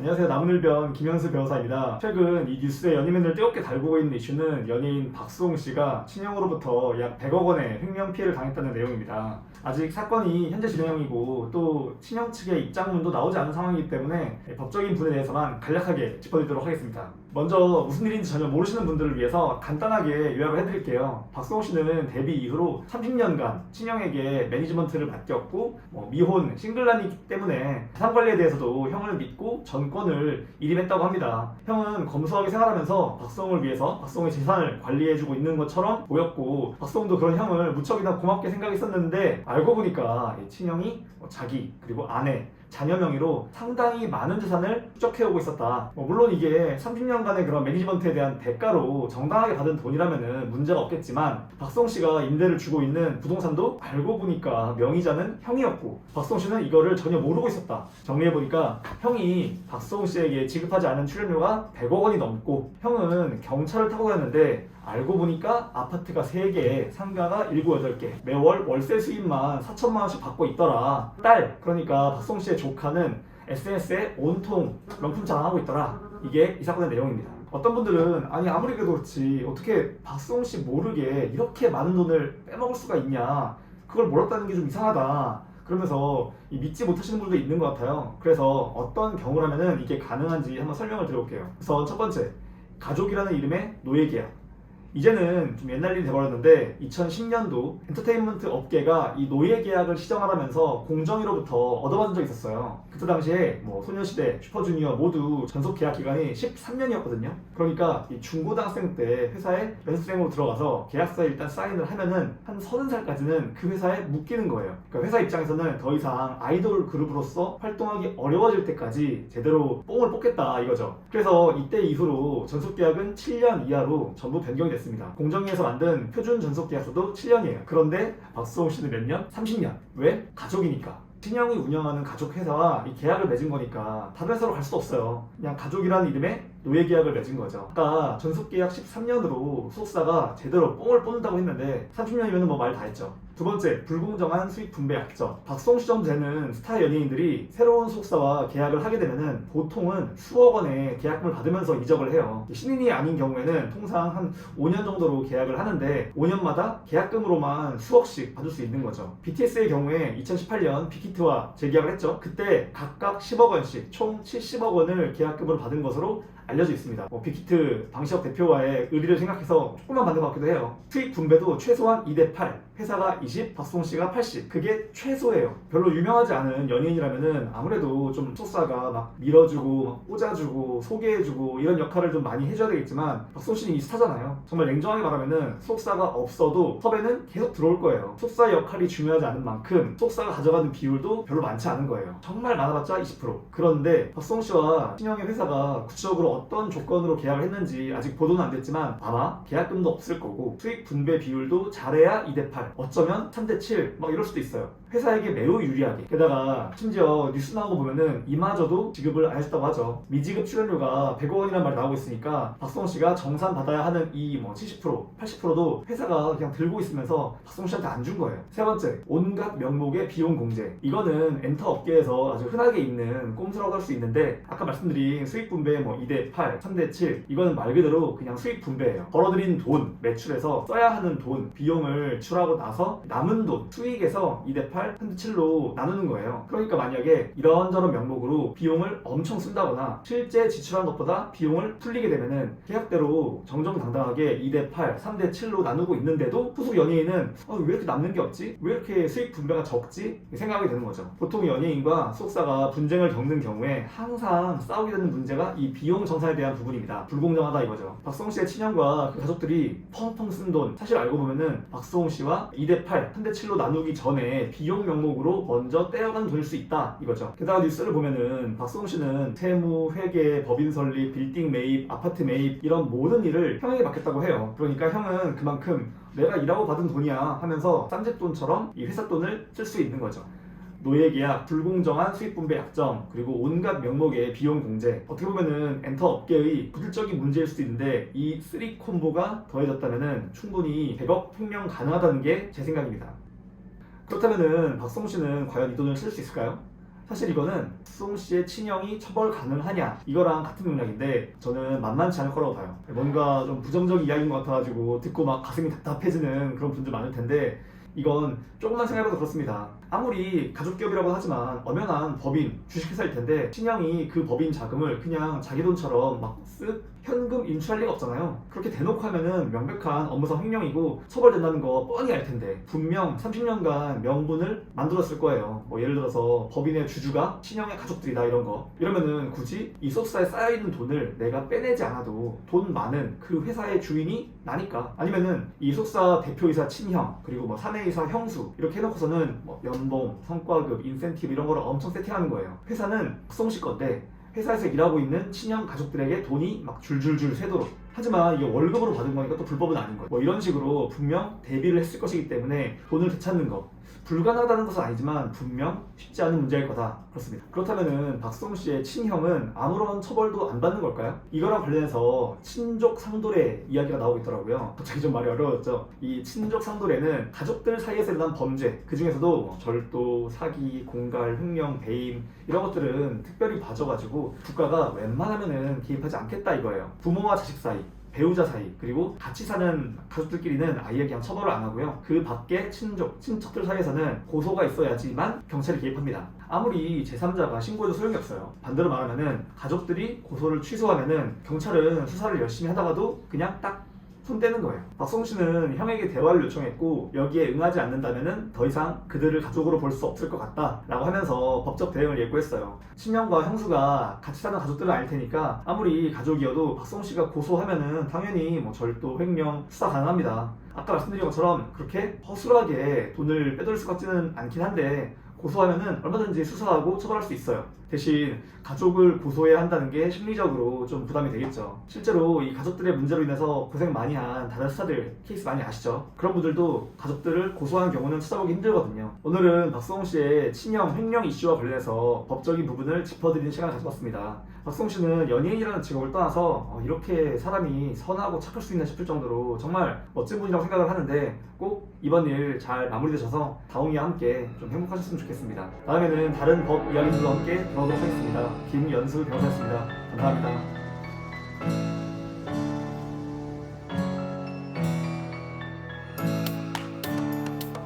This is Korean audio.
안녕하세요. 나무늘변 김현수 변호사입니다. 최근 이 뉴스에 연예인을 뜨겁게 달구고 있는 이슈는 연예인 박수홍 씨가 친형으로부터 약 100억 원의 횡령 피해를 당했다는 내용입니다. 아직 사건이 현재 진행형이고 또 친형 측의 입장문도 나오지 않은 상황이기 때문에 법적인 부분에 대해서만 간략하게 짚어드리도록 하겠습니다. 먼저 무슨 일인지 전혀 모르시는 분들을 위해서 간단하게 요약을 해드릴게요. 박수홍 씨는 데뷔 이후로 30년간 친형에게 매니지먼트를 맡겼고 미혼 싱글남이기 때문에 자산 관리에 대해서도 형을 믿고 전권을 일임했다고 합니다. 형은 검소하게 생활하면서 박수홍을 위해서 박수홍의 재산을 관리해주고 있는 것처럼 보였고, 박수홍도 그런 형을 무척이나 고맙게 생각했었는데 알고 보니까 친형이 자기 그리고 아내 자녀 명의로 상당히 많은 재산을 축적해오고 있었다. 물론 이게 30년간의 그런 매니지먼트에 대한 대가로 정당하게 받은 돈이라면 문제가 없겠지만, 박수홍 씨가 임대를 주고 있는 부동산도 알고 보니까 명의자는 형이었고 박수홍 씨는 이거를 전혀 모르고 있었다. 정리해보니까 형이 박수홍 씨에게 지급하지 않은 출연료가 100억 원이 넘고, 형은 경찰을 타고 다녔는데 알고 보니까 아파트가 3개, 상가가 7, 8개, 매월 월세 수입만 4천만 원씩 받고 있더라. 딸, 그러니까 박수홍 씨의 조카는 SNS에 온통 명품 자랑하고 있더라. 이게 이 사건의 내용입니다. 어떤 분들은 아니 아무리 그래도 그렇지 어떻게 박수홍 씨 모르게 이렇게 많은 돈을 빼먹을 수가 있냐, 그걸 몰랐다는 게 좀 이상하다, 그러면서 믿지 못하시는 분들도 있는 것 같아요. 그래서 어떤 경우라면 이게 가능한지 한번 설명을 드려볼게요. 우선 첫 번째, 가족이라는 이름의 노예계약. 이제는 좀 옛날 일이 돼버렸는데 2010년도 엔터테인먼트 업계가 이 노예 계약을 시정하라면서 공정위로부터 얻어받은 적이 있었어요. 그때 당시에 소녀시대, 슈퍼주니어 모두 전속 계약 기간이 13년이었거든요. 그러니까 이 중고등학생 때 회사에 연습생으로 들어가서 계약서에 일단 사인을 하면은 한 30살까지는 그 회사에 묶이는 거예요. 그러니까 회사 입장에서는 더 이상 아이돌 그룹으로서 활동하기 어려워질 때까지 제대로 뽕을 뽑겠다 이거죠. 그래서 이때 이후로 전속 계약은 7년 이하로 전부 변경이 됐습니다. 공정위에서 만든 표준 전속 계약서도 7년이에요. 그런데 박수홍 씨는 몇 년? 30년. 왜? 가족이니까. 친형이 운영하는 가족 회사와 이 계약을 맺은 거니까 다른 회사로 갈 수도 없어요. 그냥 가족이라는 이름의 노예 계약을 맺은 거죠. 아까 전속 계약 13년으로 소속사가 제대로 뽕을 뽑는다고 했는데 30년이면 말 다 했죠. 두 번째, 불공정한 수익 분배 약정. 박수홍 씨 정도 되는 스타 연예인들이 새로운 소속사와 계약을 하게 되면은 보통은 수억 원의 계약금을 받으면서 이적을 해요. 신인이 아닌 경우에는 통상 한 5년 정도로 계약을 하는데 5년마다 계약금으로만 수억씩 받을 수 있는 거죠. BTS의 경우에 2018년 빅히트와 재계약을 했죠. 그때 각각 10억 원씩 총 70억 원을 계약금으로 받은 것으로 알려져 있습니다. 빅히트 방시혁 대표와의 의리를 생각해서 조금만 받는 것 같기도 해요. 수익 분배도 최소한 2대8, 회사가 20, 박수홍 씨가 80. 그게 최소예요. 별로 유명하지 않은 연예인이라면은 아무래도 좀 소속사가 막 밀어주고 막 꽂아주고 소개해주고 이런 역할을 좀 많이 해줘야 되겠지만, 박수홍 씨는 이 스타잖아요. 정말 냉정하게 말하면은 소속사가 없어도 섭외는 계속 들어올 거예요. 소속사의 역할이 중요하지 않은 만큼 소속사가 가져가는 비율도 별로 많지 않은 거예요. 정말 많아봤자 20%. 그런데 박수홍 씨와 친형의 회사가 구체적으로 어떤 조건으로 계약을 했는지 아직 보도는 안 됐지만 아마 계약금도 없을 거고 수익 분배 비율도 잘해야 2대8, 어쩌면 3대7 막 이럴 수도 있어요. 회사에게 매우 유리하게. 게다가 심지어 뉴스 나온 거 보면은 이마저도 지급을 안 해줬다고 하죠. 미지급 출연료가 100억 원이라는 말이 나오고 있으니까 박수홍 씨가 정산 받아야 하는 이 70%, 80%도 회사가 그냥 들고 있으면서 박수홍 씨한테 안 준 거예요. 세 번째, 온갖 명목의 비용 공제. 이거는 엔터 업계에서 아주 흔하게 있는 꼼수라고 할 수 있는데, 아까 말씀드린 수익 분배 2대8, 3대7 이거는 말 그대로 그냥 수익 분배예요. 벌어들인 돈, 매출에서 써야 하는 돈, 비용을 지출하고 나서 남은 돈, 수익에서 2대8, 3대7로 나누는 거예요. 그러니까 만약에 이런저런 명목으로 비용을 엄청 쓴다거나 실제 지출한 것보다 비용을 풀리게 되면은 계약대로 정정당당하게 2대8, 3대7로 나누고 있는데도 소속 연예인은 왜 이렇게 남는 게 없지? 왜 이렇게 수익 분배가 적지? 생각이 되는 거죠. 보통 연예인과 소속사가 분쟁을 겪는 경우에 항상 싸우게 되는 문제가 이 비용 정산에 대한 부분입니다. 불공정하다 이거죠. 박수홍 씨의 친형과 그 가족들이 펑펑 쓴 돈, 사실 알고 보면은 박수홍 씨와 2대8, 3대7로 나누기 전에 비용 명목으로 먼저 떼어간 돈일 수 있다 이거죠. 게다가 뉴스를 보면은 박수홍 씨는 세무, 회계, 법인 설립, 빌딩 매입, 아파트 매입 이런 모든 일을 형에게 맡겼다고 해요. 그러니까 형은 그만큼 내가 일하고 받은 돈이야 하면서 쌈짓돈처럼 이 회사 돈을 쓸 수 있는 거죠. 노예계약, 불공정한 수익분배 약정, 그리고 온갖 명목의 비용 공제. 어떻게 보면은 엔터 업계의 부질적인 문제일 수도 있는데 이 3 콤보가 더해졌다면은 충분히 100억 횡령 가능하다는 게 제 생각입니다. 그렇다면은 박수홍 씨는 과연 이 돈을 쓸 수 있을까요? 사실 이거는 박수홍 씨의 친형이 처벌 가능하냐 이거랑 같은 맥락인데 저는 만만치 않을 거라고 봐요. 뭔가 좀 부정적 이야기인 것 같아가지고 듣고 막 가슴이 답답해지는 그런 분들 많을 텐데 이건 조금만 생각해봐도 그렇습니다. 아무리 가족기업이라고 하지만 엄연한 법인 주식회사일 텐데 친형이 그 법인 자금을 그냥 자기 돈처럼 막 쓱 현금 인출할 리가 없잖아요. 그렇게 대놓고 하면은 명백한 업무상 횡령이고 처벌된다는 거 뻔히 알 텐데 분명 30년간 명분을 만들었을 거예요. 뭐 예를 들어서 법인의 주주가 친형의 가족들이다 이런 거. 이러면은 굳이 이 소속사에 쌓여있는 돈을 내가 빼내지 않아도 돈 많은 그 회사의 주인이 나니까. 아니면은 이 소속사 대표이사 친형 그리고 뭐 사내이사 형수 이렇게 해놓고서는 뭐 연봉, 성과급, 인센티브 이런 거를 엄청 세팅하는 거예요. 회사는 박수홍 씨 건데 회사에서 일하고 있는 친형 가족들에게 돈이 막 줄줄줄 새도록. 하지만 이게 월급으로 받은 거니까 또 불법은 아닌 거예요. 뭐 이런 식으로 분명 대비를 했을 것이기 때문에 돈을 되찾는 거 불가능하다는 것은 아니지만 분명 쉽지 않은 문제일 거다. 그렇습니다. 그렇다면은 박수홍 씨의 친형은 아무런 처벌도 안 받는 걸까요? 이거랑 관련해서 친족 상도례 이야기가 나오고 있더라고요. 갑자기 좀 말이 어려웠죠. 이 친족 상도례는 가족들 사이에서 일어난 범죄, 그 중에서도 뭐 절도, 사기, 공갈, 횡령, 배임 이런 것들은 특별히 봐줘가지고 국가가 웬만하면은 개입하지 않겠다 이거예요. 부모와 자식 사이, 배우자 사이 그리고 같이 사는 가족들끼리는 아예 그냥 처벌을 안 하고요. 그 밖에 친척들 사이에서는 고소가 있어야지만 경찰이 개입합니다. 아무리 제3자가 신고해도 소용이 없어요. 반대로 말하면은 가족들이 고소를 취소하면은 경찰은 수사를 열심히 하다가도 그냥 딱 손 떼는 거예요. 박수홍 씨는 형에게 대화를 요청했고 여기에 응하지 않는다면은 더 이상 그들을 가족으로 볼 수 없을 것 같다 라고 하면서 법적 대응을 예고했어요. 친형과 형수가 같이 사는 가족들은 알 테니까 아무리 가족이어도 박수홍 씨가 고소하면은 당연히 뭐 절도, 횡령 수사 가능합니다. 아까 말씀드린 것처럼 그렇게 허술하게 돈을 빼돌릴 것 같지는 않긴 한데 고소하면은 얼마든지 수사하고 처벌할 수 있어요. 대신 가족을 고소해야 한다는 게 심리적으로 좀 부담이 되겠죠. 실제로 이 가족들의 문제로 인해서 고생 많이 한 다른 스타들 케이스 많이 아시죠? 그런 분들도 가족들을 고소한 경우는 찾아보기 힘들거든요. 오늘은 박수홍 씨의 친형 횡령 이슈와 관련해서 법적인 부분을 짚어드리는 시간을 가져봤습니다. 박수홍 씨는 연예인이라는 직업을 떠나서 이렇게 사람이 선하고 착할 수 있나 싶을 정도로 정말 멋진 분이라고 생각을 하는데 꼭 이번 일 잘 마무리되셔서 다홍이와 함께 좀 행복하셨으면 좋겠습니다. 다음에는 다른 법 이야기들과 함께 들어오도록 하겠습니다. 김연수 변호사였습니다. 감사합니다.